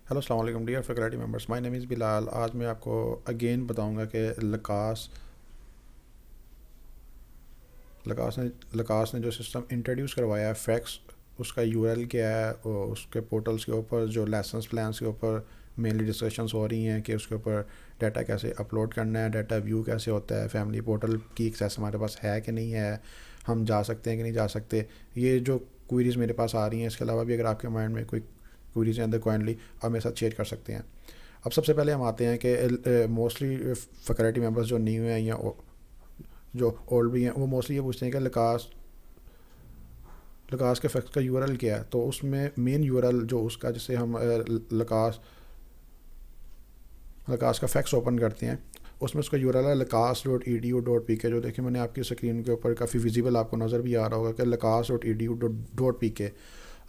Hello السلام علیکم dear faculty members, مائی نیم از بلال۔ آج میں آپ کو اگین بتاؤں گا کہ لکاس نے جو سسٹم انٹروڈیوس کروایا ہے فیکس، اس کا یو ایل کیا ہے، اور اس کے پورٹلس کے اوپر جو لیسنس پلانس کے اوپر مینلی ڈسکشنس ہو رہی ہیں کہ اس کے اوپر ڈیٹا کیسے اپلوڈ کرنا ہے، ڈیٹا ویو کیسے ہوتا ہے، فیملی پورٹل کی ایکسیس ہمارے پاس ہے کہ نہیں ہے، ہم جا سکتے ہیں کہ نہیں جا سکتے، یہ جو کوئریز میرے پاس آ رہی ہیں۔ اس کے علاوہ بھی اگر آپ کے مائنڈ میں کوئی کوئریز ہیں اندر کوائنٹلی آپ میرے ساتھ شیئر کر سکتے ہیں۔ اب سب سے پہلے ہم آتے ہیں کہ موسٹلی فیکلٹی ممبرس جو نیو ہیں یا جو اولڈ بھی ہیں، وہ موسٹلی یہ پوچھتے ہیں کہ لکاس کے فیکس کا یو آر ایل کیا ہے۔ تو اس میں مین یو آر ایل جو اس کا، جسے ہم لکاس کا فیکس اوپن کرتے ہیں، اس میں اس کا یو آر ایل ہے lacas.edu.pk، جو دیکھیں میں نے آپ کی اسکرین کے اوپر کافی ویزیبل آپ کو نظر بھی آ رہا ہوگا کہ lacas.edu.pk۔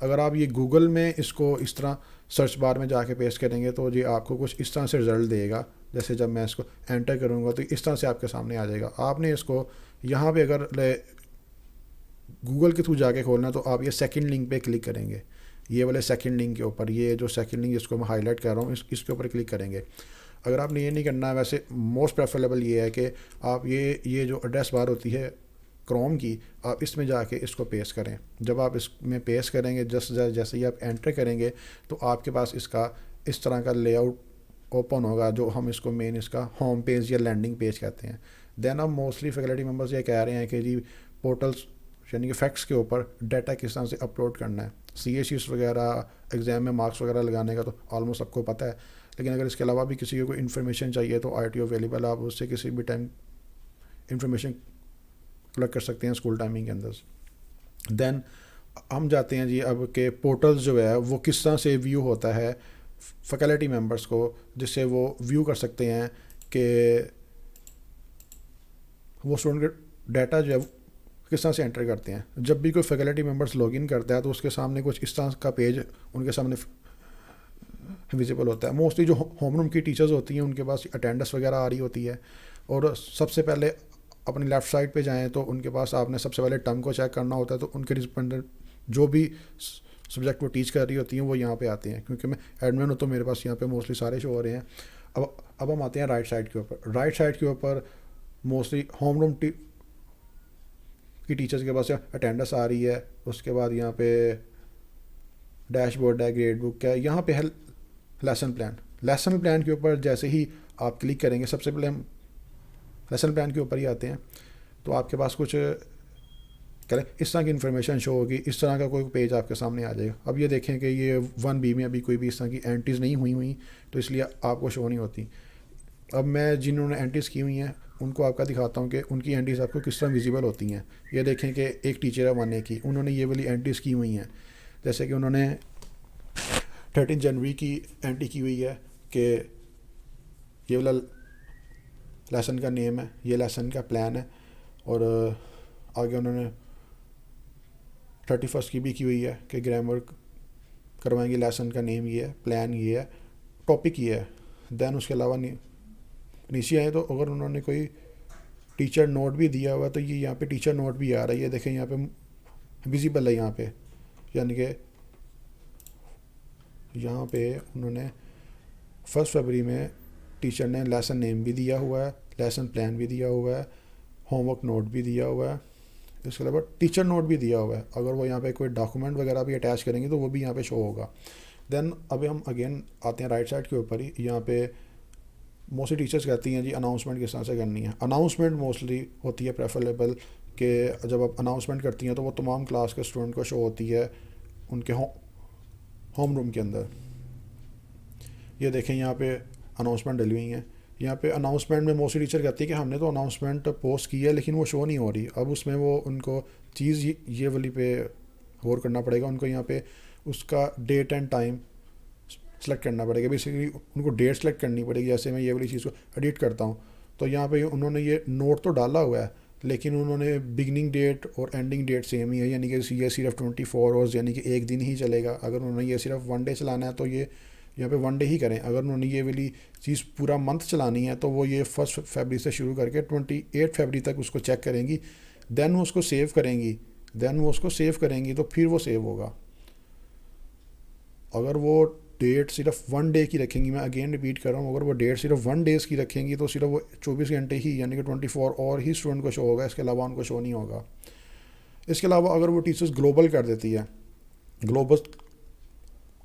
اگر آپ یہ گوگل میں اس کو اس طرح سرچ بار میں جا کے پیسٹ کریں گے تو یہ آپ کو کچھ اس طرح سے رزلٹ دے گا۔ جیسے جب میں اس کو انٹر کروں گا تو اس طرح سے آپ کے سامنے آ جائے گا۔ آپ نے اس کو یہاں پہ اگر گوگل کے تھرو جا کے کھولنا ہے تو آپ یہ سیکنڈ لنک پہ کلک کریں گے، یہ والے سیکنڈ لنک کے اوپر، یہ جو سیکنڈ لنک جس کو میں ہائی لائٹ کر رہا ہوں اس کے اوپر کلک کریں گے۔ اگر آپ نے یہ نہیں کرنا ہے، ویسے موسٹ پریفریبل یہ ہے کہ آپ یہ جو ایڈریس بار ہوتی ہے کروم کی، آپ اس میں جا کے اس کو پیسٹ کریں۔ جب آپ اس میں پیسٹ کریں گے، جیسے ہی آپ انٹر کریں گے تو آپ کے پاس اس کا اس طرح کا لے آؤٹ اوپن ہوگا، جو ہم اس کو مین اس کا ہوم پیج یا لینڈنگ پیج کہتے ہیں۔ دین اب موسٹلی فیکلٹی ممبرس یہ کہہ رہے ہیں کہ جی پورٹلس یعنی کہ فیکٹس کے اوپر ڈیٹا کس طرح سے اپلوڈ کرنا ہے، سی اے شیٹس وغیرہ ایگزام میں مارکس وغیرہ لگانے کا تو آلموسٹ سب کو پتہ ہے، لیکن اگر اس کے علاوہ بھی کسی کو کوئی انفارمیشن چاہیے تو آئی ٹی اویلیبل، آپ اس سے کسی بھی ٹائم انفارمیشن کلیکٹ کر سکتے ہیں اسکول ٹائمنگ کے اندر۔ دین ہم جاتے ہیں جی اب کہ پورٹلز جو ہے وہ کس طرح سے ویو ہوتا ہے فیکلٹی ممبرس کو، جس سے وہ ویو کر سکتے ہیں کہ وہ اسٹوڈنٹ کے ڈیٹا جو ہے کس طرح سے انٹر کرتے ہیں۔ جب بھی کوئی فیکلٹی ممبرس لاگ ان کرتا ہے تو اس کے سامنے کچھ اس طرح کا پیج ان کے سامنے ویزیبل ہوتا ہے۔ موسٹلی جو ہوم روم کی ٹیچرز ہوتی ہیں ان کے پاس اٹینڈنس وغیرہ آ رہی ہوتی ہے، اور سب سے پہلے اپنی لیفٹ سائڈ پہ جائیں تو ان کے پاس آپ نے سب سے پہلے ٹرم کو چیک کرنا ہوتا ہے، تو ان کے رسپونڈنٹ جو بھی سبجیکٹ وہ ٹیچ کر رہی ہوتی ہیں وہ یہاں پہ آتے ہیں۔ کیونکہ میں ایڈمن ہوں تو میرے پاس یہاں پہ موسٹلی سارے شو ہو رہے ہیں۔ اب ہم آتے ہیں رائٹ سائڈ کے اوپر۔ رائٹ سائڈ کے اوپر موسٹلی ہوم روم کی ٹیچرز کے پاس اٹینڈنس آ رہی ہے، اس کے بعد یہاں پہ ڈیش بورڈ ہے، گریڈ بک ہے، یہاں پہ ہے لیسن پلان۔ لیسن پلان کے اوپر جیسے ہی آپ کلک کریں گے، سب سے پہلے ہم لیسن پلان کے اوپر ہی آتے ہیں، تو آپ کے پاس کچھ کریں اس طرح کی انفارمیشن شو ہوگی، اس طرح کا کوئی پیج آپ کے سامنے آ جائے گا۔ اب یہ دیکھیں کہ یہ 1B میں ابھی کوئی بھی اس طرح کی اینٹریز نہیں ہوئی تو اس لیے آپ کو شو نہیں ہوتی۔ اب میں جنہوں نے اینٹریز کی ہوئی ہیں ان کو آپ کا دکھاتا ہوں کہ ان کی اینٹریز آپ کو کس طرح ویزیبل ہوتی ہیں۔ یہ دیکھیں کہ ایک ٹیچر ہے 1A کی، انہوں نے یہ والی اینٹریز کی ہوئی ہیں، جیسے کہ انہوں نے 13 جنوری کی اینٹری کی ہوئی ہے کہ یہ والا لیسن کا نیم ہے، یہ لیسن کا پلان ہے، اور آگے انہوں نے 31 کی بھی کی ہوئی ہے کہ گرامر کروائیں گے، لیسن کا نیم یہ ہے، پلان یہ ہے، ٹاپک یہ ہے۔ دین اس کے علاوہ نیچے آئے تو اگر انہوں نے کوئی ٹیچر نوٹ بھی دیا ہوا تو یہ یہاں پہ ٹیچر نوٹ بھی آ رہا ہے، یہ دیکھیں یہاں پہ ویزیبل ہے، یہاں پہ یعنی کہ یہاں پہ انہوں نے 1 فروری میں ٹیچر نے لیسن نیم بھی دیا ہوا ہے، لیسن پلان بھی دیا ہوا ہے، ہوم ورک نوٹ بھی دیا ہوا ہے، اس کے علاوہ ٹیچر نوٹ بھی دیا ہوا ہے۔ اگر وہ یہاں پہ کوئی ڈاکومنٹ وغیرہ بھی اٹیچ کریں گے تو وہ بھی یہاں پہ شو ہوگا۔ دین اب ہم اگین آتے ہیں رائٹ سائڈ کے اوپر ہی، یہاں پہ موسٹلی ٹیچرس کہتی ہیں جی اناؤنسمنٹ کس طرح سے کرنی ہے۔ اناؤنسمنٹ موسٹلی ہوتی ہے پریفریبل کہ جب آپ اناؤنسمنٹ کرتی ہیں تو وہ تمام کلاس کے اسٹوڈنٹ کو شو ہوتی ہے ان کے ہوم روم کے اندر۔ یہ دیکھیں یہاں پہ اناؤنسمنٹ ڈلی ہوئی ہیں، یہاں پہ اناؤنسمنٹ میں موسٹلی ٹیچر کہتی ہے کہ ہم نے تو اناؤنسمنٹ پوسٹ کی ہے لیکن وہ شو نہیں ہو رہی۔ اب اس میں وہ ان کو چیز یہ والی پہ غور کرنا پڑے گا، ان کو یہاں پہ اس کا ڈیٹ اینڈ ٹائم سلیکٹ کرنا پڑے گا، بیسیکلی ان کو ڈیٹ سلیکٹ کرنی پڑے گی۔ جیسے میں یہ والی چیز کو ایڈٹ کرتا ہوں تو یہاں پہ انہوں نے یہ نوٹ تو ڈالا ہوا ہے لیکن انہوں نے بگننگ ڈیٹ اور اینڈنگ ڈیٹ سیم ہی ہے، یعنی کہ یہ صرف 24 آورز یعنی کہ ایک دن ہی چلے گا۔ اگر انہوں نے یہ صرف 1 ڈے چلانا ہے تو یہ یہاں پہ 1 ڈے ہی کریں۔ اگر انہوں نے یہ والی چیز پورا منتھ چلانی ہے تو وہ یہ 1 فروری سے شروع کر کے 28 فروری تک اس کو چیک کریں گی، دین وہ اس کو سیو کریں گی، تو پھر وہ سیو ہوگا۔ اگر وہ ڈیٹ صرف 1 ڈے کی رکھیں گی، میں اگین ریپیٹ کر رہا ہوں، اگر وہ ڈیٹ صرف 1 ڈیز کی رکھیں گی تو صرف وہ 24 گھنٹے ہی یعنی کہ 24 ہی اسٹوڈنٹ کو شو ہوگا، اس کے علاوہ ان کو شو نہیں ہوگا۔ اس کے علاوہ اگر وہ ٹیچرز گلوبل کر دیتی ہے،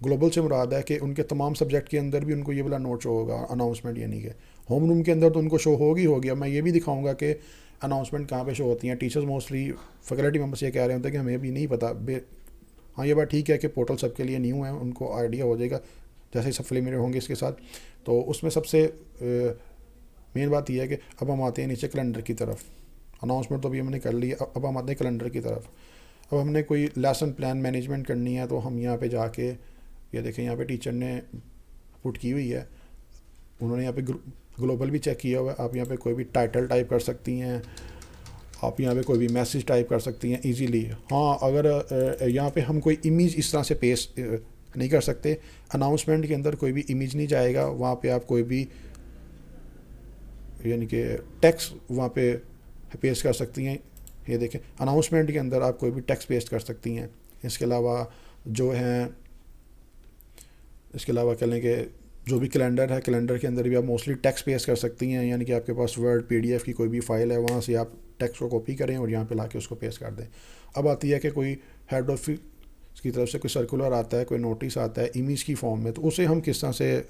گلوبل سے مراد ہے کہ ان کے تمام سبجیکٹ کے اندر بھی ان کو یہ والا نوٹ شو ہوگا اناؤنسمنٹ، یعنی کہ ہوم روم کے اندر تو ان کو شو ہوگی۔ اب میں یہ بھی دکھاؤں گا کہ اناؤنسمنٹ کہاں پہ شو ہوتی ہیں۔ ٹیچرز موسٹلی فیکلٹی ممبرس یہ کہہ رہے ہوتے ہیں کہ ہمیں بھی نہیں پتہ۔ ہاں یہ بات ٹھیک ہے کہ پورٹل سب کے لیے نیو ہے، ان کو آئیڈیا ہو جائے گا جیسے ہی سب فیملیئر ہوں گے اس کے ساتھ۔ تو اس میں سب سے مین بات یہ ہے کہ اب ہم آتے ہیں نیچے کیلنڈر کی طرف۔ اناؤنسمنٹ تو ابھی ہم نے کر لی، اب ہم آتے ہیں کیلنڈر کی طرف۔ اب ہم نے کوئی لیسن پلان مینجمنٹ کرنی ہے تو ہم یہاں پہ جا کے یہ دیکھیں، یہاں پہ ٹیچر نے پٹ کی ہوئی ہے، انہوں نے یہاں پہ گلوبل بھی چیک کیا ہوا ہے۔ آپ یہاں پہ کوئی بھی ٹائٹل ٹائپ کر سکتی ہیں، آپ یہاں پہ کوئی بھی میسیج ٹائپ کر سکتی ہیں ایزیلی۔ ہاں اگر یہاں پہ ہم کوئی امیج اس طرح سے پیسٹ نہیں کر سکتے، اناؤنسمنٹ کے اندر کوئی بھی امیج نہیں جائے گا، وہاں پہ آپ کوئی بھی یعنی کہ ٹیکسٹ وہاں پہ پیسٹ کر سکتی ہیں۔ یہ دیکھیں اناؤنسمنٹ کے اندر آپ کوئی بھی ٹیکسٹ پیسٹ کر سکتی ہیں۔ اس کے علاوہ جو ہیں، اس کے علاوہ کہہ لیں کہ جو بھی کیلنڈر ہے، کیلنڈر کے اندر بھی آپ موسٹلی ٹیکسٹ پیسٹ کر سکتی ہیں، یعنی کہ آپ کے پاس ورڈ PDF کی کوئی بھی فائل ہے، وہاں سے آپ ٹیکسٹ کو کاپی کریں اور یہاں پہ لا کے اس کو پیسٹ کر دیں۔ اب آتی ہے کہ کوئی ہیڈ آفس کی طرف سے کوئی سرکولر آتا ہے، کوئی نوٹس آتا ہے امیج کی فارم میں، تو اسے ہم کس طرح سے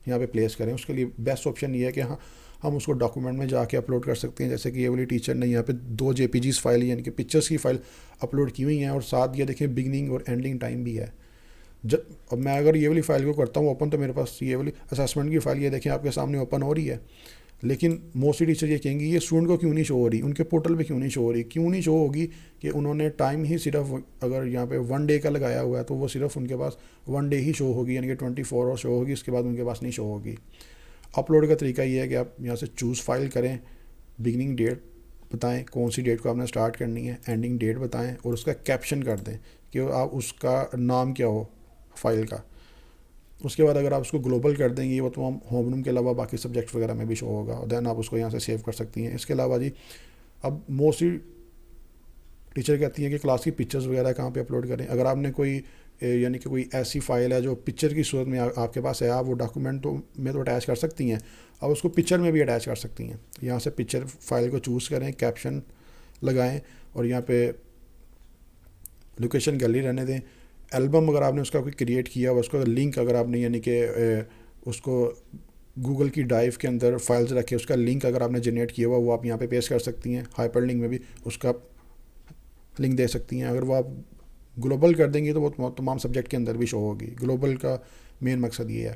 یہاں پہ پلیس کریں۔ اس کے لیے بیسٹ آپشن یہ ہے کہ ہم اس کو ڈاکومنٹ میں جا کے اپلوڈ کر سکتے ہیں، جیسے کہ یہ والی ٹیچر نے یہاں پہ 2 JPGs فائل یعنی کہ پکچرس کی فائل اپلوڈ کی ہوئی ہیں، اور ساتھ یہ دیکھیں بگننگ اور اینڈنگ ٹائم بھی ہے۔ اب میں اگر یہ والی فائل کو کرتا ہوں اوپن، تو میرے پاس یہ والی اسیسمنٹ کی فائل یہ دیکھیں آپ کے سامنے اوپن ہو رہی ہے، لیکن موسٹلی ٹیچر یہ کہیں گی یہ اسٹوڈنٹ کو کیوں نہیں شو ہو رہی، ان کے پورٹل پہ کیوں نہیں شو ہو رہی۔ کیوں نہیں شو ہوگی کہ انہوں نے ٹائم ہی صرف اگر یہاں پہ 1 ڈے کا لگایا ہوا ہے تو وہ صرف ان کے پاس 1 ڈے ہی شو ہوگی، یعنی کہ 24 آور شو ہوگی، اس کے بعد ان کے پاس نہیں شو ہوگی۔ اپلوڈ کا طریقہ یہ ہے کہ آپ یہاں سے چوز فائل کریں، بگننگ ڈیٹ بتائیں کون سی ڈیٹ کو آپ نے اسٹارٹ کرنی ہے، اینڈنگ ڈیٹ بتائیں، اور اس کا کیپشن کر دیں کہ آپ اس کا نام کیا ہو فائل کا۔ اس کے بعد اگر آپ اس کو گلوبل کر دیں گے وہ تمام ہوم روم کے علاوہ باقی سبجیکٹ وغیرہ میں بھی شو ہوگا، اور دین آپ اس کو یہاں سے سیو کر سکتی ہیں۔ اس کے علاوہ جی اب موسٹلی ٹیچر کہتی ہیں کہ کلاس کی پکچرز وغیرہ کہاں پہ اپلوڈ کریں۔ اگر آپ نے کوئی یعنی کہ کوئی ایسی فائل ہے جو پکچر کی صورت میں آپ کے پاس ہے، آپ وہ ڈاکومنٹ میں تو اٹیچ کر سکتی ہیں، اب اس کو پکچر میں بھی اٹیچ کر سکتی ہیں۔ یہاں سے پکچر فائل کو چوز کریں، کیپشن لگائیں، اور یہاں پہ لوکیشن گیلری رہنے دیں۔ البم اگر آپ نے اس کا کوئی کریٹ کیا ہوا، اس کا لنک اگر آپ نے یعنی کہ اس کو گوگل کی ڈرائیو کے اندر فائلز رکھے، اس کا لنک اگر آپ نے جنریٹ کیا ہوا وہ آپ یہاں پہ پیسٹ کر سکتی ہیں۔ ہائپر لنک میں بھی اس کا لنک دے سکتی ہیں۔ اگر وہ آپ گلوبل کر دیں گے تو وہ تمام سبجیکٹ کے اندر بھی شو ہوگی۔ گلوبل کا مین مقصد یہ ہے۔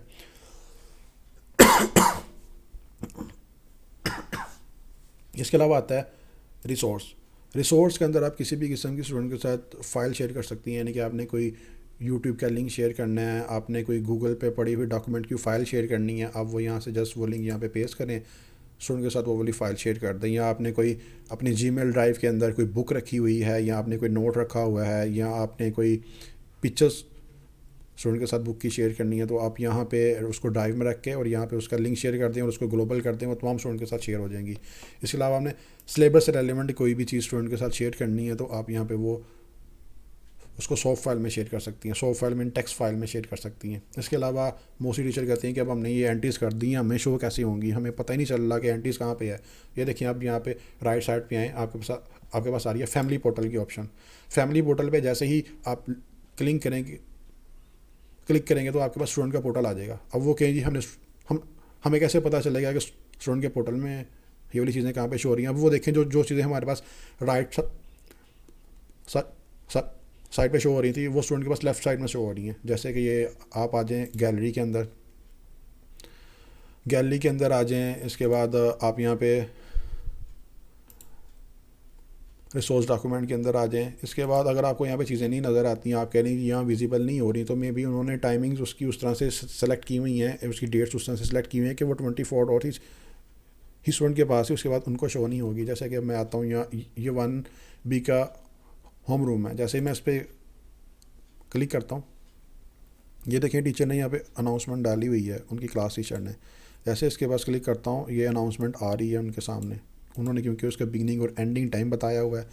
اس کے علاوہ آتا ہے ریسورس کے اندر آپ کسی بھی قسم کی اسٹوڈنٹ کے ساتھ فائل شیئر کر سکتی ہیں، یعنی کہ آپ نے کوئی یوٹیوب کا لنک شیئر کرنا ہے، آپ نے کوئی گوگل پہ پڑی ہوئی ڈاکومنٹ کی فائل شیئر کرنی ہے، آپ وہ یہاں سے جسٹ وہ لنک یہاں پہ پیسٹ کریں، اسٹوڈنٹ کے ساتھ وہ والی فائل شیئر کر دیں۔ یا آپ نے کوئی اپنی Gmail ڈرائیو کے اندر کوئی بک رکھی ہوئی ہے، یا آپ نے کوئی نوٹ رکھا ہوا ہے، یا آپ نے کوئی پکچرس اسٹوڈنٹ کے ساتھ بک کی شیئر کرنی ہے، تو آپ یہاں پہ اس کو ڈرائیو میں رکھ کے اور یہاں پہ اس کا لنک شیئر کر دیں اور اس کو گلوبل کر دیں، وہ تمام اسٹوڈنٹ کے ساتھ شیئر ہو جائیں گی۔ اس کے علاوہ آپ نے سلیبس سے ریلیونٹ کوئی بھی چیز اسٹوڈنٹ کے ساتھ شیئر کرنی ہے تو آپ یہاں پہ وہ اس کو سافٹ فائل میں شیئر کر سکتی ہیں، سافٹ فائل میں ٹیکسٹ فائل میں شیئر کر سکتی ہیں۔ اس کے علاوہ موسٹلی ٹیچر کہتے ہیں کہ اب ہم نے یہ اینٹریز کر دی ہیں، ہمیں شو کیسی ہوں گی، ہمیں پتہ ہی نہیں چل رہا کہ اینٹریز کہاں پہ ہے۔ یہ دیکھیں آپ یہاں پہ رائٹ سائڈ پہ آئیں، آپ کے پاس آ رہی ہے فیملی پورٹل کی آپشن۔ فیملی پورٹل پہ جیسے ہی آپ کلک کریں گے تو آپ کے پاس اسٹوڈنٹ کا پورٹل آ جائے گا۔ اب وہ کہیں جی ہمیں کیسے پتہ چلے گا کہ اسٹوڈنٹ کے پورٹل میں یہ والی چیزیں کہاں پہ شو ہو رہی ہیں۔ اب وہ دیکھیں جو چیزیں ہمارے پاس رائٹ سائڈ پہ شو ہو رہی تھی، وہ اسٹوڈنٹ کے پاس لیفٹ سائڈ میں شو ہو رہی ہیں۔ جیسے کہ یہ آپ آ جائیں گیلری کے اندر آ جائیں، اس کے بعد آپ یہاں پہ ریسورس ڈاکومنٹ کے اندر آ جائیں۔ اس کے بعد اگر آپ کو یہاں پہ چیزیں نہیں نظر آتی ہیں، آپ کہہ رہی ہیں یہاں ویزیبل نہیں ہو رہی، تو مے بی انہوں نے ٹائمنگز اس کی اس طرح سے سلیکٹ کی ہوئی ہیں، اس کی ڈیٹس اس طرح سے سلیکٹ کی ہوئی ہیں کہ وہ 24 آور ہی اسٹوڈنٹ کے پاس ہے، اس کے بعد ان کو شو نہیں ہوگی۔ جیسے کہ میں آتا ہوں یہاں، یہ 1B کا ہوم روم ہے، جیسے ہی میں اس پہ کلک کرتا ہوں، یہ دیکھیں ٹیچر نے یہاں پہ اناؤنسمنٹ ڈالی ہوئی ہے، ان کی کلاس ٹیچر نے۔ جیسے اس کے پاس کلک کرتا ہوں، یہ اناؤنسمنٹ آ رہی ہے ان کے سامنے، انہوں نے کیونکہ اس کا بگننگ اور اینڈنگ ٹائم بتایا ہوا ہے۔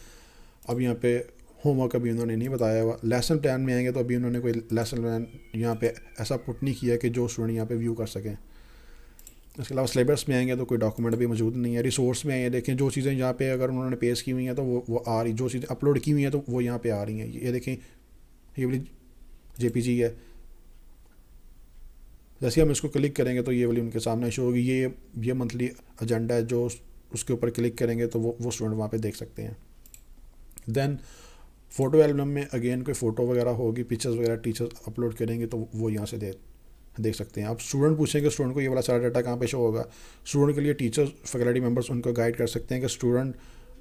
اب یہاں پہ ہوم ورک ابھی انہوں نے نہیں بتایا ہوا. لیسن پلان میں آئیں گے تو ابھی انہوں نے کوئی لیسن پلان یہاں پہ ایسا پٹ نہیں کیا کہ جو اسٹوڈنٹ یہاں پہ ویو کر سکیں. اس کے علاوہ سلیبس میں آئیں گے تو کوئی ڈاکومنٹ ابھی موجود نہیں ہے. ریسورس میں آئیں دیکھیں جو چیزیں یہاں پہ اگر انہوں نے پیش کی ہوئی ہیں تو وہ آ رہی, جو چیزیں اپلوڈ کی ہوئی ہیں تو وہ یہاں پہ آ رہی ہیں. یہ دیکھیں یہ والی جے پی جی ہے, جیسے ہم اس کو کلک کریں گے تو یہ والی ان کے سامنے شو ہوگی. یہ منتھلی ایجنڈا ہے, جو اس کے اوپر کلک کریں گے تو وہ اسٹوڈنٹ وہاں پہ دیکھ سکتے ہیں. دین فوٹو ایلبم میں اگین کوئی فوٹو وغیرہ ہوگی, پکچرز وغیرہ ٹیچرز اپلوڈ کریں گے تو وہ یہاں سے دیکھ سکتے ہیں. اب اسٹوڈنٹ پوچھیں گے اسٹوڈنٹ کو یہ والا سارا ڈاٹا کہاں پہ شو ہوگا. اسٹوڈنٹ کے لیے ٹیچرز فیکلٹی ممبرس ان کو گائیڈ کر سکتے ہیں کہ اسٹوڈنٹ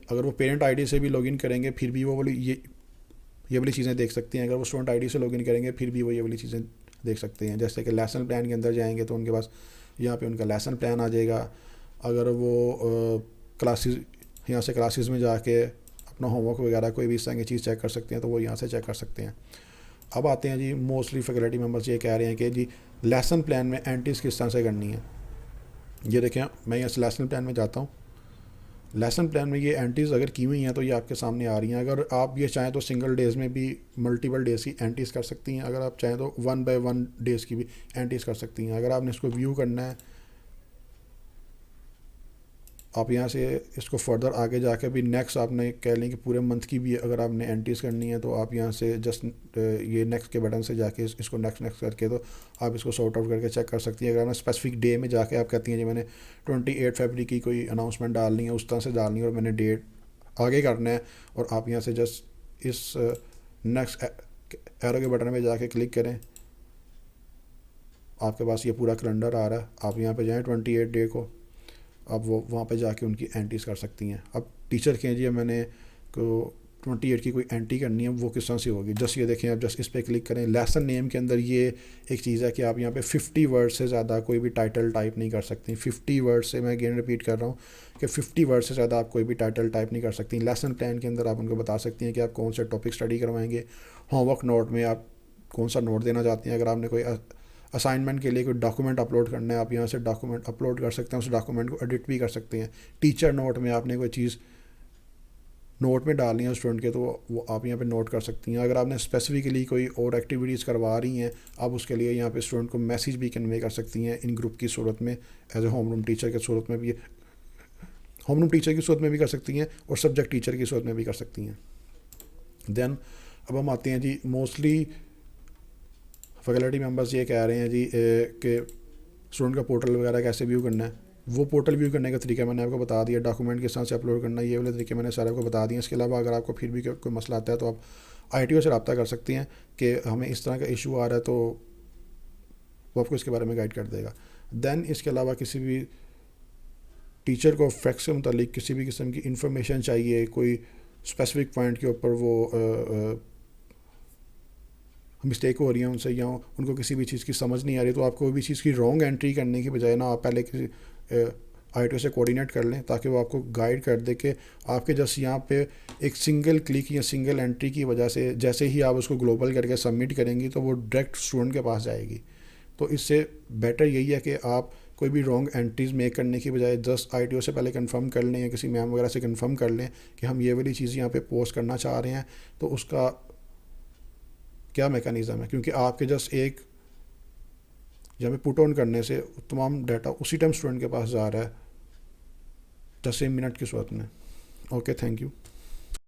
اگر وہ پیرنٹ آئی ڈی سے بھی لاگ ان کریں گے پھر بھی وہ والی یہ والی چیزیں دیکھ سکتے ہیں. اگر وہ اسٹوڈنٹ آئی ڈی سے لاگ ان کریں گے پھر بھی وہ یہ والی چیزیں دیکھ سکتے ہیں. جیسے کہ لیسن پلان کے اندر جائیں گے تو ان کے پاس یہاں پہ ان کا لیسن پلان آ جائے گا. اگر وہ کلاسز یہاں سے کلاسز میں جا کے اپنا ہوم ورک وغیرہ کوئی بھی اس طرح کی چیز چیک کر سکتے ہیں تو وہ یہاں سے چیک کر سکتے ہیں. اب آتے ہیں جی موسٹلی فیکلٹی ممبرس یہ کہہ رہے ہیں کہ جی لیسن پلان میں اینٹریز کس طرح سے کرنی ہے. یہ دیکھیں میں یہاں سے لیسن پلان میں جاتا ہوں. لیسن پلان میں یہ اینٹریز اگر کی ہوئی ہیں تو یہ آپ کے سامنے آ رہی ہیں. اگر آپ یہ چاہیں تو سنگل ڈیز میں بھی ملٹیپل ڈیز کی اینٹریز کر سکتی ہیں. اگر آپ چاہیں تو 1 by 1 ڈیز کی بھی اینٹریز کر سکتی ہیں. اگر آپ نے اس کو ویو کرنا ہے آپ یہاں سے اس کو فردر آگے جا کے بھی نیکسٹ آپ نے کہہ لیں کہ پورے منتھ کی بھی اگر آپ نے اینٹریز کرنی ہے تو آپ یہاں سے جسٹ یہ نیکسٹ کے بٹن سے جا کے اس کو نیکسٹ کر کے تو آپ اس کو سارٹ آؤٹ کر کے چیک کر سکتی ہیں. اگر آپ نے اسپیسیفک ڈے میں جا کے آپ کہتی ہیں جی میں نے 28 فیبرری کی کوئی اناؤنسمنٹ ڈالنی ہے اس طرح سے ڈالنی ہے اور میں نے ڈیٹ آگے کرنا ہے, اور آپ یہاں سے جسٹ اس نیکسٹ ایرو کے بٹن میں جا کے کلک کریں, آپ کے پاس یہ پورا کیلنڈر آ رہا ہے. آپ یہاں پہ جائیں 28 ڈے کو, اب وہ وہاں پہ جا کے ان کی اینٹریز کر سکتی ہیں. اب ٹیچر کہیں جی میں نے کو 28 کی کوئی اینٹری کرنی ہے وہ کس طرح سے ہوگی. جسٹ یہ دیکھیں آپ جسٹ اس پہ کلک کریں. لیسن نیم کے اندر یہ ایک چیز ہے کہ آپ یہاں پہ 50 ورڈ سے زیادہ کوئی بھی ٹائٹل ٹائپ نہیں کر سکتی. 50 ورڈ سے, میں اگین ریپیٹ کر رہا ہوں کہ 50 ورڈ سے زیادہ آپ کوئی بھی ٹائٹل ٹائپ نہیں کر سکتی. لیسن پلان کے اندر آپ ان کو بتا سکتی ہیں کہ آپ کون سے ٹاپک اسٹڈی کروائیں گے. ہوم ورک نوٹ میں آپ کون سا نوٹ دینا چاہتے ہیں. اگر آپ نے کوئی اسائنمنٹ کے لیے کوئی ڈاکومنٹ اپلوڈ کرنا ہے آپ یہاں سے ڈاکومنٹ اپلوڈ کر سکتے ہیں. اس ڈاکومنٹ کو ایڈٹ بھی کر سکتے ہیں. ٹیچر نوٹ میں آپ نے کوئی چیز نوٹ میں ڈالنی ہے اسٹوڈنٹ کے تو وہ آپ یہاں پہ نوٹ کر سکتی ہیں. اگر آپ نے اسپیسیفکلی کوئی اور ایکٹیویٹیز کروا رہی ہیں آپ اس کے لیے یہاں پہ اسٹوڈنٹ کو میسیج بھی کنوے کر سکتی ہیں ان گروپ کی صورت میں, as a home room teacher کی صورت میں بھی, ہوم روم ٹیچر کی صورت میں بھی کر سکتی ہیں اور سبجیکٹ ٹیچر کی صورت میں بھی کر سکتی ہیں. دین اب ہم آتے ہیں جی موسٹلی فیکلٹی ممبرس یہ کہہ رہے ہیں جی کہ اسٹوڈنٹ کا پورٹل وغیرہ کیسے ویو کرنا ہے. وہ پورٹل ویو کرنے کا طریقہ میں نے آپ کو بتا دیا. ڈاکومنٹ کس طرح سے اپلوڈ کرنا ہے یہ والے طریقے میں نے سارے آپ کو بتا دیے. اس کے علاوہ اگر آپ کو پھر بھی کوئی مسئلہ آتا ہے تو آپ آئی ٹی او سے رابطہ کر سکتے ہیں کہ ہمیں اس طرح کا ایشو آ رہا ہے تو وہ آپ کو اس کے بارے میں گائیڈ کر دے گا. دین اس کے علاوہ کسی بھی ٹیچر کو فیکس کے متعلق کسی بھی قسم کی انفارمیشن چاہیے, کوئی اسپیسیفک پوائنٹ کے اوپر وہ مسٹیک ہو رہی ہیں ان سے یا ان کو کسی بھی چیز کی سمجھ نہیں آ رہی تو آپ کوئی بھی چیز کی رانگ انٹری کرنے کی بجائے نا آپ پہلے کسی آئی ٹی او سے کوآرڈینیٹ کر لیں تاکہ وہ آپ کو گائیڈ کر دے کہ آپ کے جس یہاں پہ ایک سنگل کلک یا سنگل انٹری کی وجہ سے جیسے ہی آپ اس کو گلوبل کر کے سبمٹ کریں گی تو وہ ڈائریکٹ اسٹوڈنٹ کے پاس جائے گی. تو اس سے بیٹر یہی ہے کہ آپ کوئی بھی رانگ انٹریز میک کرنے کی بجائے جسٹ آئی ٹی او سے پہلے کنفرم کر لیں یا کسی میم وغیرہ سے کنفرم کر لیں کہ ہم یہ والی چیز یہاں پہ پوسٹ کرنا چاہ رہے ہیں تو اس کا کیا میکانزم ہے, کیونکہ آپ کے جسٹ ایک جہاں پہ پٹ آن کرنے سے تمام ڈیٹا اسی ٹائم اسٹوڈنٹ کے پاس جا رہا ہے 10 منٹ کی صورت میں. Okay, thank you.